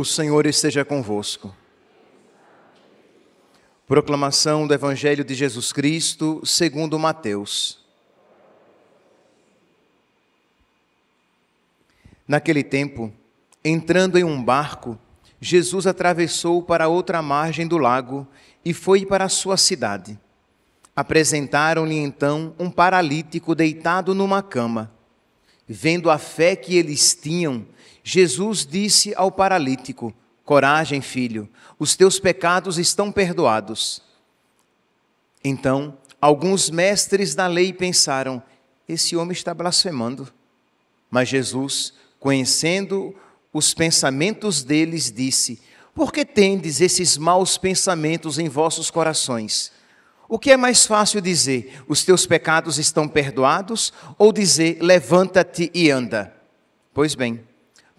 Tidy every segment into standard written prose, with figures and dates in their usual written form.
O Senhor esteja convosco. Proclamação do Evangelho de Jesus Cristo, segundo Mateus. Naquele tempo, entrando em um barco, Jesus atravessou para outra margem do lago e foi para a sua cidade. Apresentaram-lhe então um paralítico deitado numa cama. Vendo a fé que eles tinham, Jesus disse ao paralítico: coragem, filho, os teus pecados estão perdoados. Então, alguns mestres da lei pensaram: esse homem está blasfemando. Mas Jesus, conhecendo os pensamentos deles, disse: por que tendes esses maus pensamentos em vossos corações? O que é mais fácil dizer: os teus pecados estão perdoados, ou dizer: levanta-te e anda? Pois bem,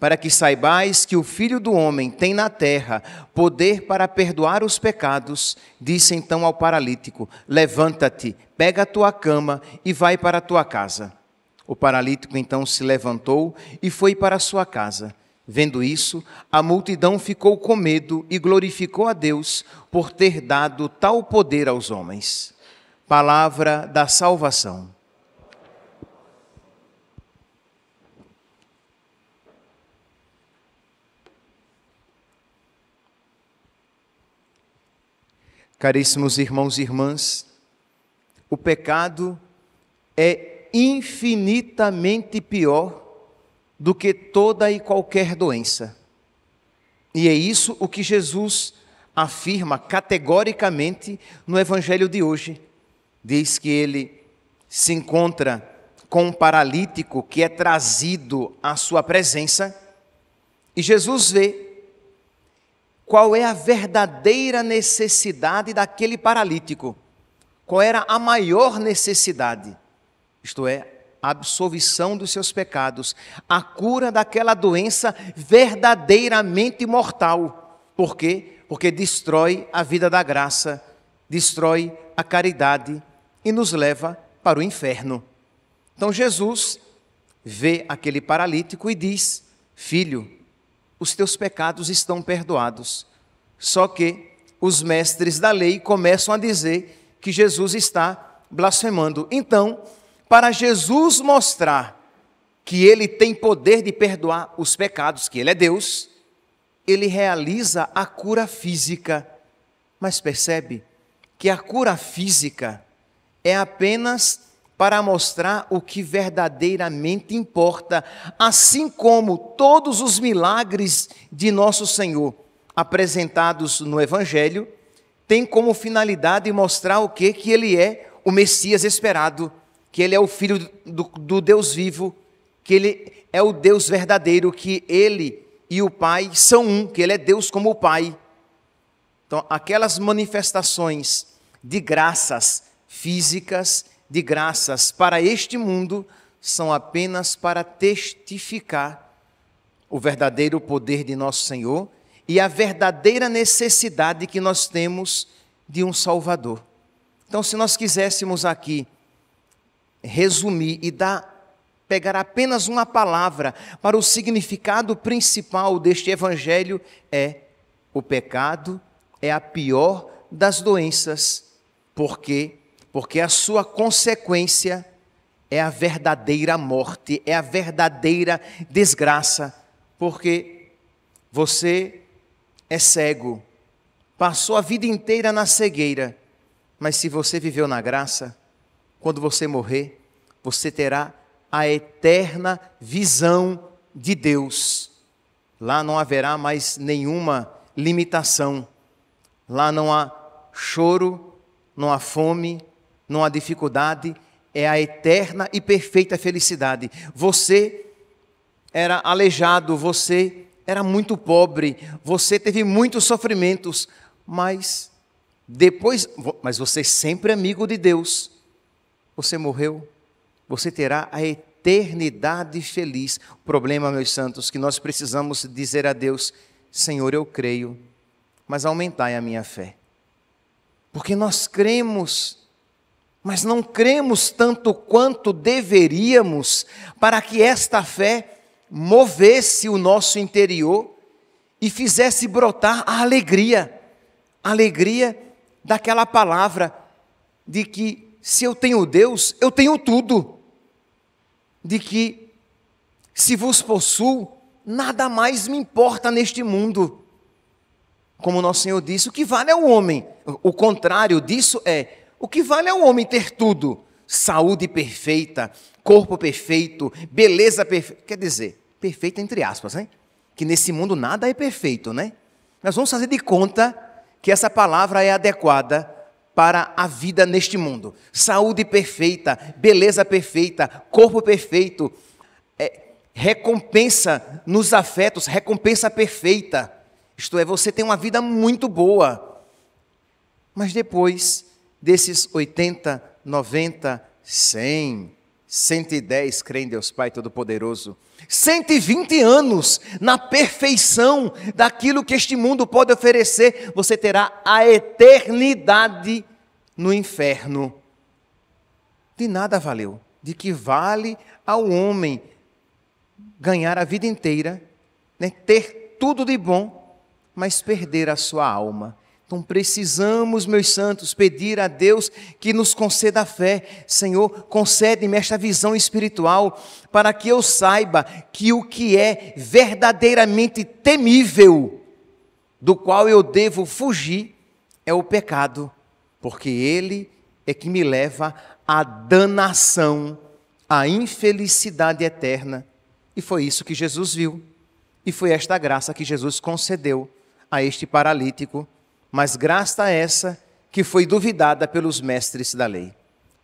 para que saibais que o Filho do Homem tem na terra poder para perdoar os pecados, disse então ao paralítico: levanta-te, pega a tua cama e vai para a tua casa. O paralítico então se levantou e foi para a sua casa. Vendo isso, a multidão ficou com medo e glorificou a Deus por ter dado tal poder aos homens. Palavra da salvação. Caríssimos irmãos e irmãs, o pecado é infinitamente pior do que toda e qualquer doença. E é isso o que Jesus afirma categoricamente no Evangelho de hoje. Diz que ele se encontra com um paralítico que é trazido à sua presença e Jesus vê qual é a verdadeira necessidade daquele paralítico. Qual era a maior necessidade? Isto é, a absolvição dos seus pecados, a cura daquela doença verdadeiramente mortal. Por quê? Porque destrói a vida da graça, destrói a caridade e nos leva para o inferno. Então Jesus vê aquele paralítico e diz: filho, os teus pecados estão perdoados. Só que os mestres da lei começam a dizer que Jesus está blasfemando. Então, para Jesus mostrar que ele tem poder de perdoar os pecados, que ele é Deus, ele realiza a cura física. Mas percebe que a cura física é apenas para mostrar o que verdadeiramente importa, assim como todos os milagres de nosso Senhor apresentados no Evangelho têm como finalidade mostrar o quê? Que ele é o Messias esperado, que ele é o Filho do Deus vivo, que ele é o Deus verdadeiro, que ele e o Pai são um, que ele é Deus como o Pai. Então, aquelas manifestações de graças físicas, de graças para este mundo, são apenas para testificar o verdadeiro poder de nosso Senhor e a verdadeira necessidade que nós temos de um Salvador. Então, se nós quiséssemos aqui resumir e pegar apenas uma palavra para o significado principal deste Evangelho, o pecado é a pior das doenças. Por quê? Porque a sua consequência é a verdadeira morte, é a verdadeira desgraça. Porque você é cego, passou a vida inteira na cegueira, mas se você viveu na graça, quando você morrer, você terá a eterna visão de Deus. Lá não haverá mais nenhuma limitação. Lá não há choro, não há fome, não há dificuldade. É a eterna e perfeita felicidade. Você era aleijado, você era muito pobre, você teve muitos sofrimentos, mas você sempre é amigo de Deus. Você morreu, você terá a eternidade feliz. O problema, meus santos, que nós precisamos dizer a Deus: Senhor, eu creio, mas aumentai a minha fé. Porque nós cremos, mas não cremos tanto quanto deveríamos para que esta fé movesse o nosso interior e fizesse brotar a alegria daquela palavra de que se eu tenho Deus, eu tenho tudo. De que se vos possuo, nada mais me importa neste mundo. Como nosso Senhor disse, o que vale é o homem. O contrário disso é, o que vale é o homem ter tudo. Saúde perfeita, corpo perfeito, beleza perfeita. Quer dizer, perfeita entre aspas, né? Que nesse mundo nada é perfeito, né? Nós vamos fazer de conta que essa palavra é adequada para a vida neste mundo. Saúde perfeita, beleza perfeita, corpo perfeito, recompensa nos afetos, recompensa perfeita. Isto é, você tem uma vida muito boa. Mas depois desses 80, 90, 100, 110, crê em Deus Pai Todo-Poderoso, 120 anos na perfeição daquilo que este mundo pode oferecer, você terá a eternidade no inferno. De nada valeu. De que vale ao homem ganhar a vida inteira, né, ter tudo de bom, mas perder a sua alma. Então precisamos, meus santos, pedir a Deus que nos conceda a fé. Senhor, concede-me esta visão espiritual para que eu saiba que o que é verdadeiramente temível, do qual eu devo fugir, é o pecado, porque ele é que me leva à danação, à infelicidade eterna. E foi isso que Jesus viu, e foi esta graça que Jesus concedeu a este paralítico, mas graça essa que foi duvidada pelos mestres da lei.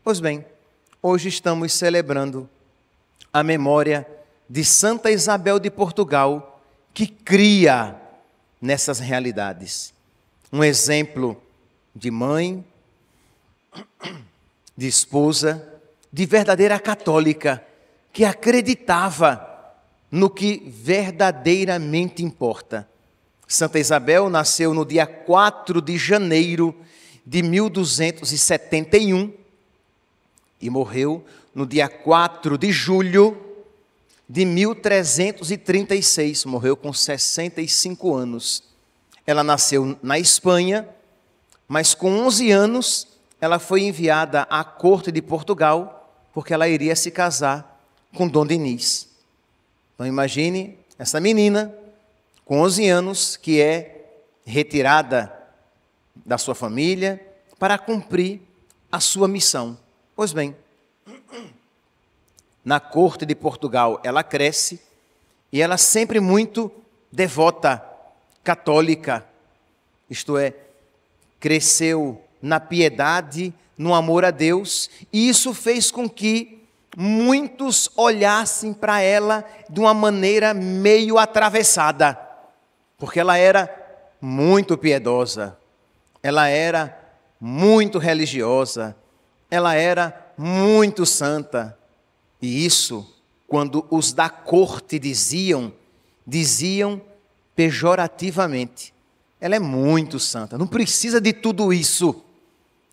Pois bem, hoje estamos celebrando a memória de Santa Isabel de Portugal, que cria nessas realidades. Um exemplo de mãe, de esposa, de verdadeira católica, que acreditava no que verdadeiramente importa. Santa Isabel nasceu no dia 4 de janeiro de 1271 e morreu no dia 4 de julho de 1336. Morreu com 65 anos. Ela nasceu na Espanha, mas com 11 anos ela foi enviada à corte de Portugal, porque ela iria se casar com Dom Dinis. Então imagine essa menina com 11 anos, que é retirada da sua família para cumprir a sua missão. Pois bem, na corte de Portugal ela cresce e ela sempre muito devota, católica, isto é, cresceu na piedade, no amor a Deus, e isso fez com que muitos olhassem para ela de uma maneira meio atravessada, porque ela era muito piedosa, ela era muito religiosa, ela era muito santa. E isso, quando os da corte diziam pejorativamente. Ela é muito santa, não precisa de tudo isso,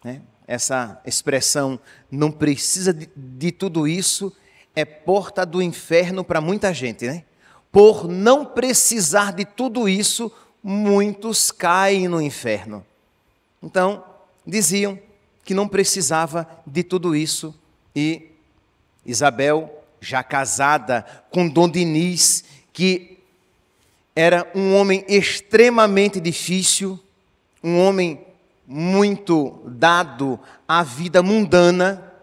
né? Essa expressão, não precisa de tudo isso, é porta do inferno para muita gente, né? Por não precisar de tudo isso, muitos caem no inferno. Então, diziam que não precisava de tudo isso. E Isabel, já casada com Dom Dinis, que era um homem extremamente difícil, um homem muito dado à vida mundana,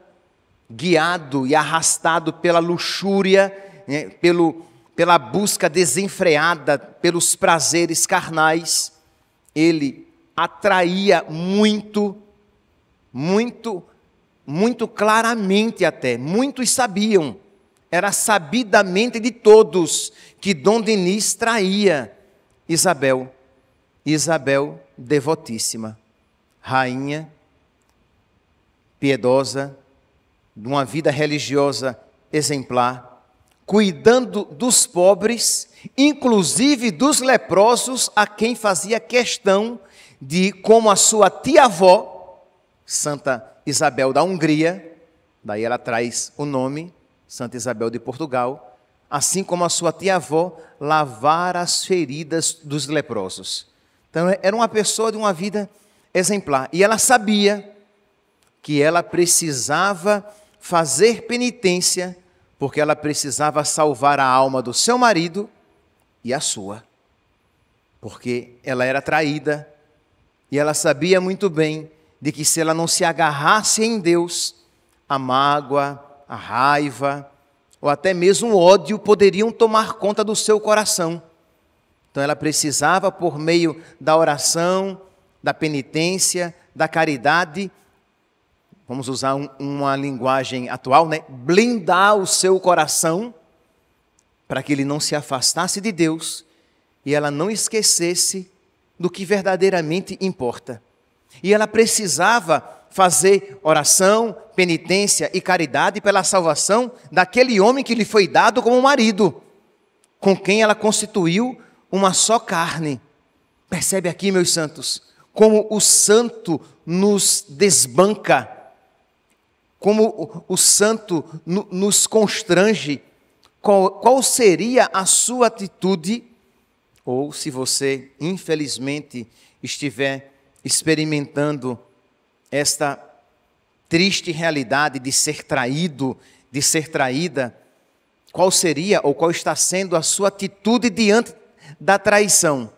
guiado e arrastado pela luxúria, né, pela busca desenfreada pelos prazeres carnais. Ele atraía muito claramente até, muitos sabiam, era sabidamente de todos, que Dom Dinis traía Isabel. Isabel, devotíssima, rainha, piedosa, de uma vida religiosa exemplar, cuidando dos pobres, inclusive dos leprosos, a quem fazia questão de, como a sua tia-avó, Santa Isabel da Hungria, daí ela traz o nome, Santa Isabel de Portugal, assim como a sua tia-avó lavara as feridas dos leprosos. Então, era uma pessoa de uma vida exemplar. E ela sabia que ela precisava fazer penitência, porque ela precisava salvar a alma do seu marido e a sua. Porque ela era traída, e ela sabia muito bem de que se ela não se agarrasse em Deus, a mágoa, a raiva, ou até mesmo o ódio poderiam tomar conta do seu coração. Então ela precisava, por meio da oração, da penitência, da caridade, vamos usar uma linguagem atual, né? Blindar o seu coração para que ele não se afastasse de Deus e ela não esquecesse do que verdadeiramente importa. E ela precisava fazer oração, penitência e caridade pela salvação daquele homem que lhe foi dado como marido, com quem ela constituiu uma só carne. Percebe aqui, meus santos, como o santo nos desbanca, como o santo nos constrange. Qual seria a sua atitude? Ou se você, infelizmente, estiver experimentando esta triste realidade de ser traído, de ser traída, qual seria ou qual está sendo a sua atitude diante da traição?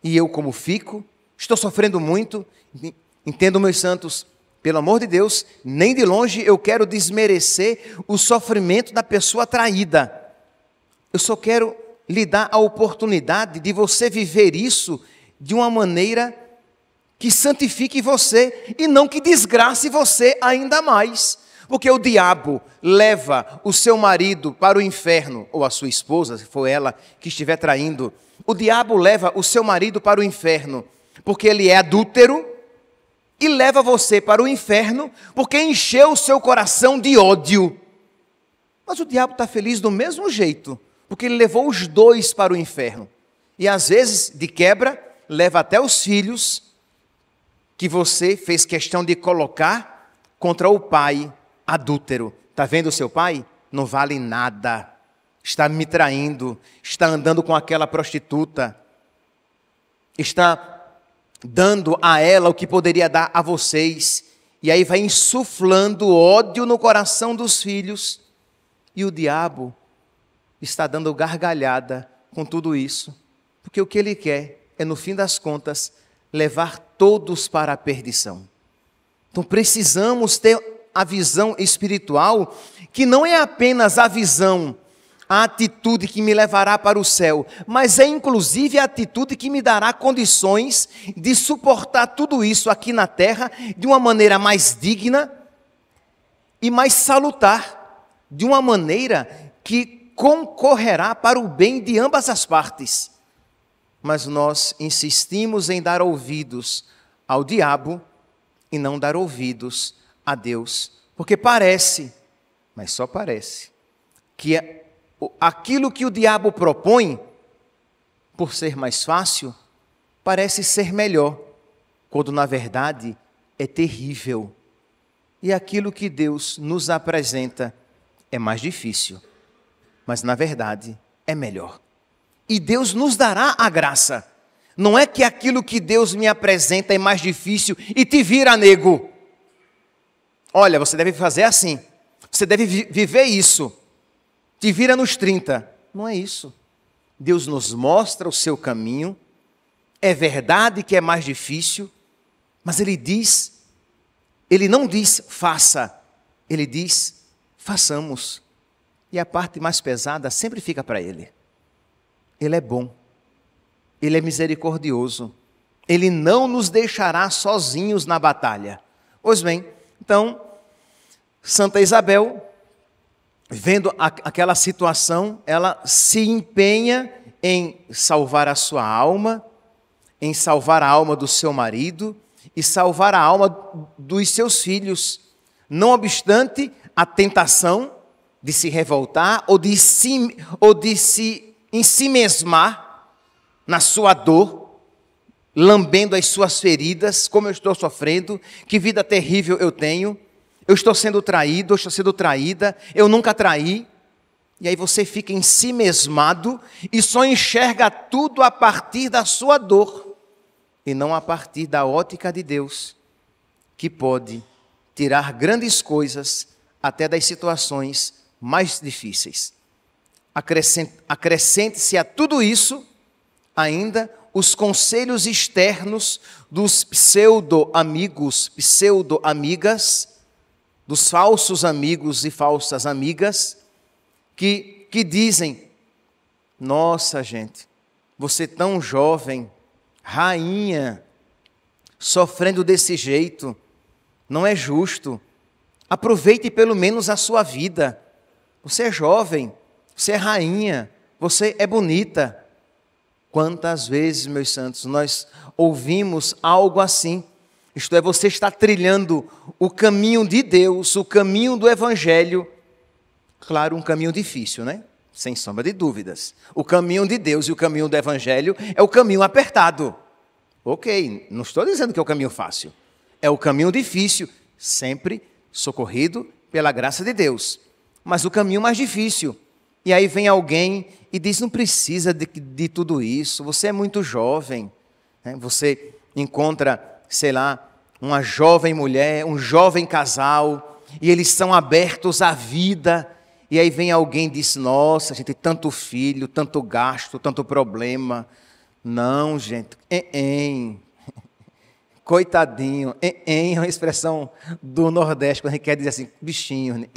E eu como fico? Estou sofrendo muito? Entendo, meus santos, pelo amor de Deus, nem de longe eu quero desmerecer o sofrimento da pessoa traída. Eu só quero lhe dar a oportunidade de você viver isso de uma maneira que santifique você e não que desgrace você ainda mais. Porque o diabo leva o seu marido para o inferno, ou a sua esposa, se for ela que estiver traindo. O diabo leva o seu marido para o inferno porque ele é adúltero e leva você para o inferno porque encheu o seu coração de ódio. Mas o diabo está feliz do mesmo jeito, porque ele levou os dois para o inferno. E às vezes, de quebra, leva até os filhos que você fez questão de colocar contra o pai adúltero. Está vendo o seu pai? Não vale nada. Está me traindo, está andando com aquela prostituta, está dando a ela o que poderia dar a vocês. E aí vai insuflando ódio no coração dos filhos. E o diabo está dando gargalhada com tudo isso, porque o que ele quer é, no fim das contas, levar todos para a perdição. Então precisamos ter a visão espiritual, que não é apenas a visão, a atitude que me levará para o céu, mas é inclusive a atitude que me dará condições de suportar tudo isso aqui na terra de uma maneira mais digna e mais salutar, de uma maneira que concorrerá para o bem de ambas as partes. Mas nós insistimos em dar ouvidos ao diabo e não dar ouvidos a Deus. Porque parece, mas só parece, que aquilo que o diabo propõe, por ser mais fácil, parece ser melhor, quando na verdade é terrível. E aquilo que Deus nos apresenta é mais difícil, mas na verdade é melhor. E Deus nos dará a graça. Não é que aquilo que Deus me apresenta é mais difícil e te vira nego. Olha, você deve fazer assim. Você deve viver isso. Te vira nos 30. Não é isso. Deus nos mostra o seu caminho. É verdade que é mais difícil, mas Ele não diz faça. Ele diz façamos. E a parte mais pesada sempre fica para Ele. Ele é bom, Ele é misericordioso, Ele não nos deixará sozinhos na batalha. Pois bem, então, Santa Isabel, vendo aquela situação, ela se empenha em salvar a sua alma, em salvar a alma do seu marido e salvar a alma dos seus filhos, não obstante a tentação de se revoltar ou de se em si mesmar, na sua dor, lambendo as suas feridas, como eu estou sofrendo, que vida terrível eu tenho, eu estou sendo traído, eu estou sendo traída, eu nunca traí. E aí você fica ensimesmado e só enxerga tudo a partir da sua dor e não a partir da ótica de Deus, que pode tirar grandes coisas até das situações mais difíceis. Acrescente-se a tudo isso ainda os conselhos externos dos pseudo-amigos, pseudo-amigas, dos falsos amigos e falsas amigas, que dizem: nossa, gente, você tão jovem, rainha, sofrendo desse jeito, não é justo. Aproveite pelo menos a sua vida. Você é jovem, você é rainha, você é bonita. Quantas vezes, meus santos, nós ouvimos algo assim? Isto é, você está trilhando o caminho de Deus, o caminho do Evangelho. Claro, um caminho difícil, né? Sem sombra de dúvidas. O caminho de Deus e o caminho do Evangelho é o caminho apertado. Ok, não estou dizendo que é o caminho fácil. É o caminho difícil, sempre socorrido pela graça de Deus. Mas o caminho mais difícil. E aí vem alguém e diz: não precisa de tudo isso, você é muito jovem. Você encontra, sei lá, uma jovem mulher, um jovem casal, e eles são abertos à vida. E aí vem alguém e diz: nossa, gente, tanto filho, tanto gasto, tanto problema. Não, gente, coitadinho, é uma expressão do Nordeste, quando a gente quer dizer assim, bichinho,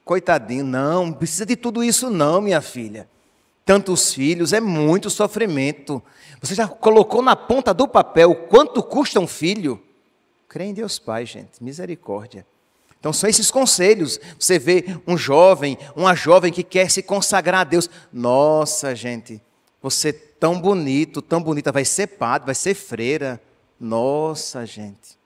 coitadinho, não precisa de tudo isso não, minha filha. Tantos filhos, é muito sofrimento. Você já colocou na ponta do papel quanto custa um filho? Crê em Deus Pai, gente, misericórdia. Então são esses conselhos. Você vê um jovem, uma jovem que quer se consagrar a Deus. Nossa, gente, você tão bonito, tão bonita, vai ser padre, vai ser freira. Nossa, gente.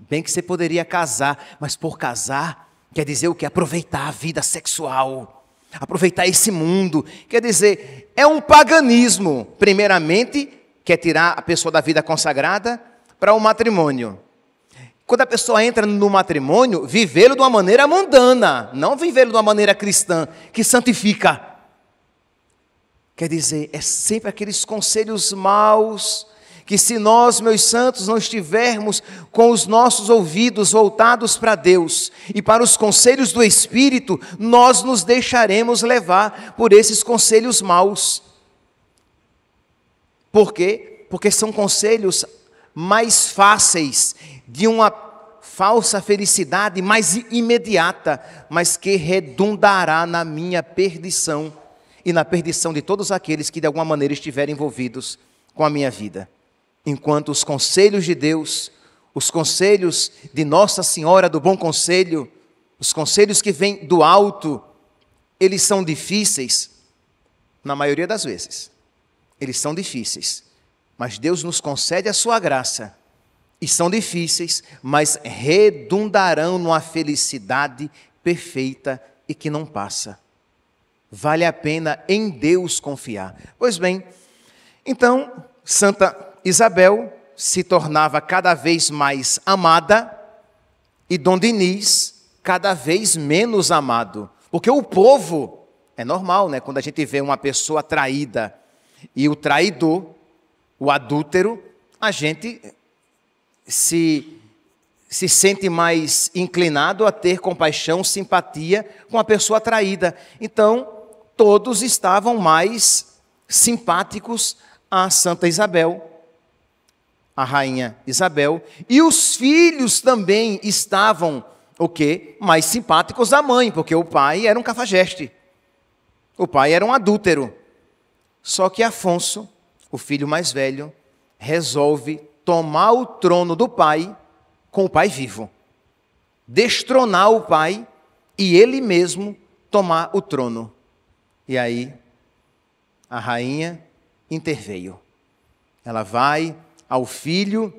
Bem que você poderia casar, mas por casar quer dizer o quê? Aproveitar a vida sexual, aproveitar esse mundo. Quer dizer, é um paganismo. Primeiramente, quer tirar a pessoa da vida consagrada para o matrimônio. Quando a pessoa entra no matrimônio, vivê-lo de uma maneira mundana, não vivê-lo de uma maneira cristã, que santifica. Quer dizer, é sempre aqueles conselhos maus, que se nós, meus santos, não estivermos com os nossos ouvidos voltados para Deus e para os conselhos do Espírito, nós nos deixaremos levar por esses conselhos maus. Por quê? Porque são conselhos mais fáceis, de uma falsa felicidade mais imediata, mas que redundará na minha perdição e na perdição de todos aqueles que de alguma maneira estiverem envolvidos com a minha vida. Enquanto os conselhos de Deus, os conselhos de Nossa Senhora do Bom Conselho, os conselhos que vêm do alto, eles são difíceis, na maioria das vezes. Eles são difíceis, mas Deus nos concede a sua graça. E são difíceis, mas redundarão numa felicidade perfeita e que não passa. Vale a pena em Deus confiar. Pois bem, então, Santa Isabel se tornava cada vez mais amada e Dom Dinis cada vez menos amado. Porque o povo, é normal, né? Quando a gente vê uma pessoa traída e o traidor, o adúltero, a gente se sente mais inclinado a ter compaixão, simpatia com a pessoa traída. Então, todos estavam mais simpáticos a Santa Isabel, a rainha Isabel, e os filhos também estavam, o quê? Mais simpáticos à mãe, porque o pai era um cafajeste, o pai era um adúltero. Só que Afonso, o filho mais velho, resolve tomar o trono do pai com o pai vivo, destronar o pai e ele mesmo tomar o trono. E aí, a rainha interveio. Ela vai ao filho,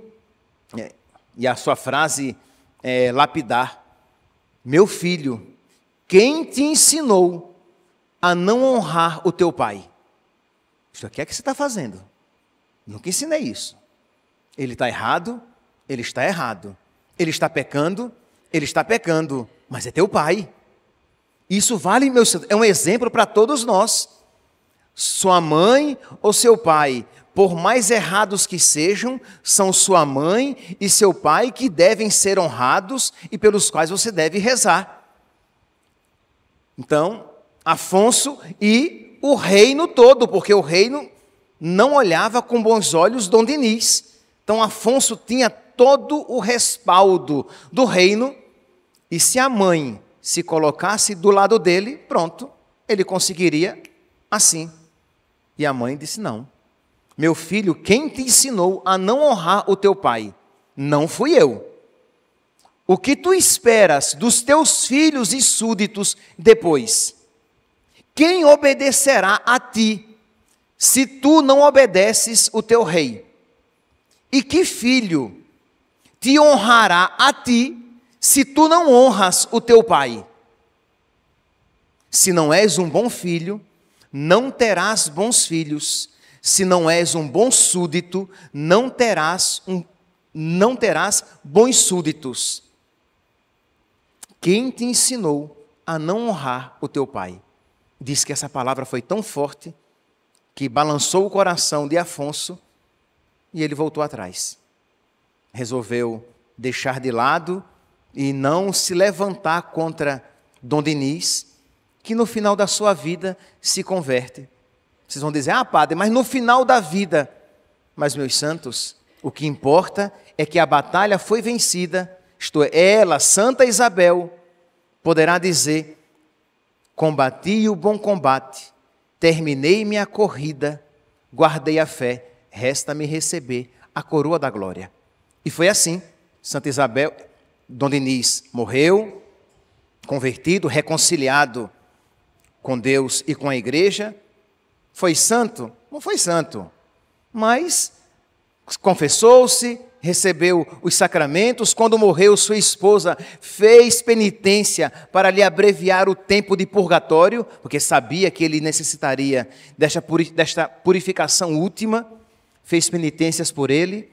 e a sua frase é lapidar: meu filho, quem te ensinou a não honrar o teu pai? Isso aqui é que você está fazendo. Nunca ensinei isso. Ele está errado, ele está errado. Ele está pecando, mas é teu pai. Isso vale, meu santo, é um exemplo para todos nós. Sua mãe ou seu pai, por mais errados que sejam, são sua mãe e seu pai que devem ser honrados e pelos quais você deve rezar. Então, Afonso e o reino todo, porque o reino não olhava com bons olhos Dom Dinis. Então, Afonso tinha todo o respaldo do reino, e se a mãe se colocasse do lado dele, pronto, ele conseguiria assim. E a mãe disse: não, meu filho, quem te ensinou a não honrar o teu pai? Não fui eu. O que tu esperas dos teus filhos e súditos depois? Quem obedecerá a ti, se tu não obedeces o teu rei? E que filho te honrará a ti, se tu não honras o teu pai? Se não és um bom filho, não terás bons filhos. Se não és um bom súdito, não terás bons súditos. Quem te ensinou a não honrar o teu pai? Diz que essa palavra foi tão forte que balançou o coração de Afonso e ele voltou atrás. Resolveu deixar de lado e não se levantar contra Dom Dinis, que no final da sua vida se converte. Vocês vão dizer: ah, padre, mas no final da vida. Mas, meus santos, o que importa é que a batalha foi vencida. Isto é, ela, Santa Isabel, poderá dizer: combati o bom combate, terminei minha corrida, guardei a fé, resta-me receber a coroa da glória. E foi assim. Santa Isabel, Dom Dinis morreu, convertido, reconciliado com Deus e com a igreja. Foi santo? Não foi santo, mas confessou-se, recebeu os sacramentos. Quando morreu, sua esposa fez penitência para lhe abreviar o tempo de purgatório, porque sabia que ele necessitaria desta purificação última. Fez penitências por ele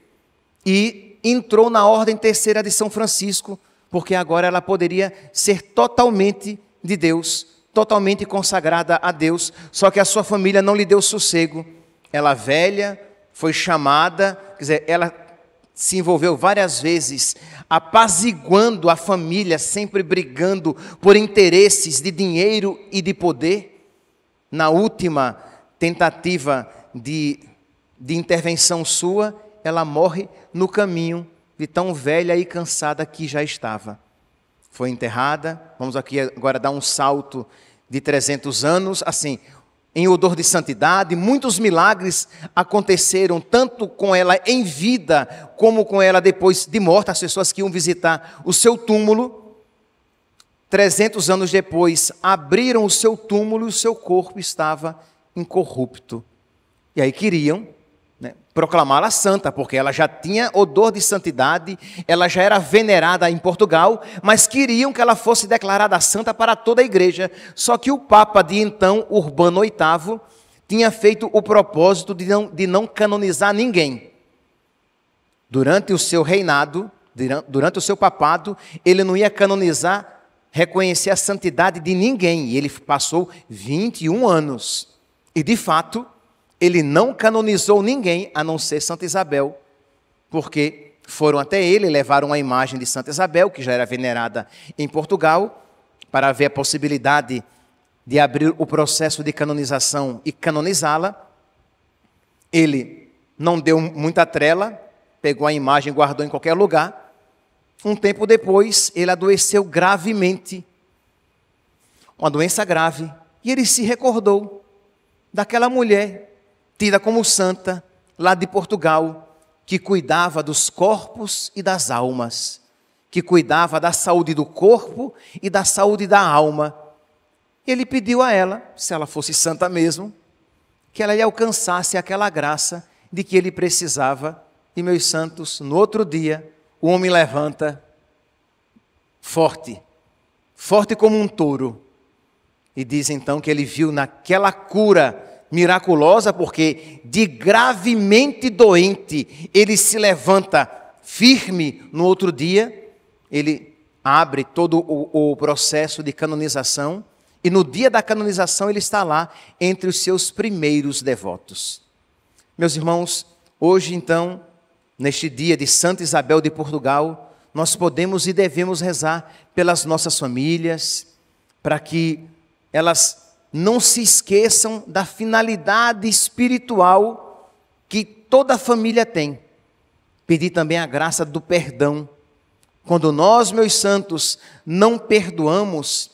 e entrou na ordem terceira de São Francisco, porque agora ela poderia ser totalmente de Deus, totalmente consagrada a Deus. Só que a sua família não lhe deu sossego. Ela velha, foi chamada, quer dizer, ela se envolveu várias vezes, apaziguando a família, sempre brigando por interesses de dinheiro e de poder. Na última tentativa de intervenção sua, ela morre no caminho, de tão velha e cansada que já estava. Foi enterrada. Vamos aqui agora dar um salto de 300 anos, assim, em odor de santidade. Muitos milagres aconteceram, tanto com ela em vida, como com ela depois de morta. As pessoas que iam visitar o seu túmulo, 300 anos depois, abriram o seu túmulo e o seu corpo estava incorrupto. E aí queriam proclamá-la santa, porque ela já tinha odor de santidade, ela já era venerada em Portugal, mas queriam que ela fosse declarada santa para toda a igreja. Só que o Papa de então, Urbano VIII, tinha feito o propósito de não canonizar ninguém. Durante o seu reinado, durante o seu papado, ele não ia canonizar, reconhecer a santidade de ninguém. E ele passou 21 anos. E, de fato, ele não canonizou ninguém, a não ser Santa Isabel, porque foram até ele, levaram a imagem de Santa Isabel, que já era venerada em Portugal, para ver a possibilidade de abrir o processo de canonização e canonizá-la. Ele não deu muita trela, pegou a imagem e guardou em qualquer lugar. Um tempo depois, ele adoeceu gravemente, uma doença grave, e ele se recordou daquela mulher tida como santa, lá de Portugal, que cuidava dos corpos e das almas, que cuidava da saúde do corpo e da saúde da alma. Ele pediu a ela, se ela fosse santa mesmo, que ela lhe alcançasse aquela graça de que ele precisava. E, meus santos, no outro dia, o homem levanta forte, forte como um touro, e diz então que ele viu naquela cura miraculosa, porque de gravemente doente, ele se levanta firme no outro dia. Ele abre todo o processo de canonização E no dia da canonização ele está lá entre os seus primeiros devotos. Meus irmãos, hoje então, neste dia de Santa Isabel de Portugal, nós podemos e devemos rezar pelas nossas famílias, para que elas não se esqueçam da finalidade espiritual que toda família tem. Pedir também a graça do perdão. Quando nós, meus santos, não perdoamos,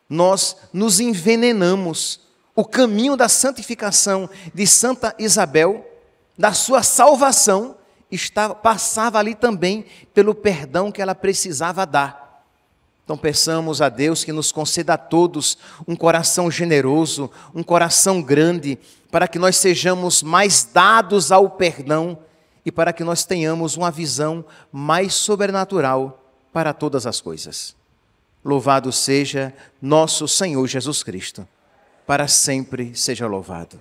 nós nos envenenamos. O caminho da santificação de Santa Isabel, da sua salvação, passava ali também pelo perdão que ela precisava dar. Então peçamos a Deus que nos conceda a todos um coração generoso, um coração grande, para que nós sejamos mais dados ao perdão e para que nós tenhamos uma visão mais sobrenatural para todas as coisas. Louvado seja nosso Senhor Jesus Cristo. Para sempre seja louvado.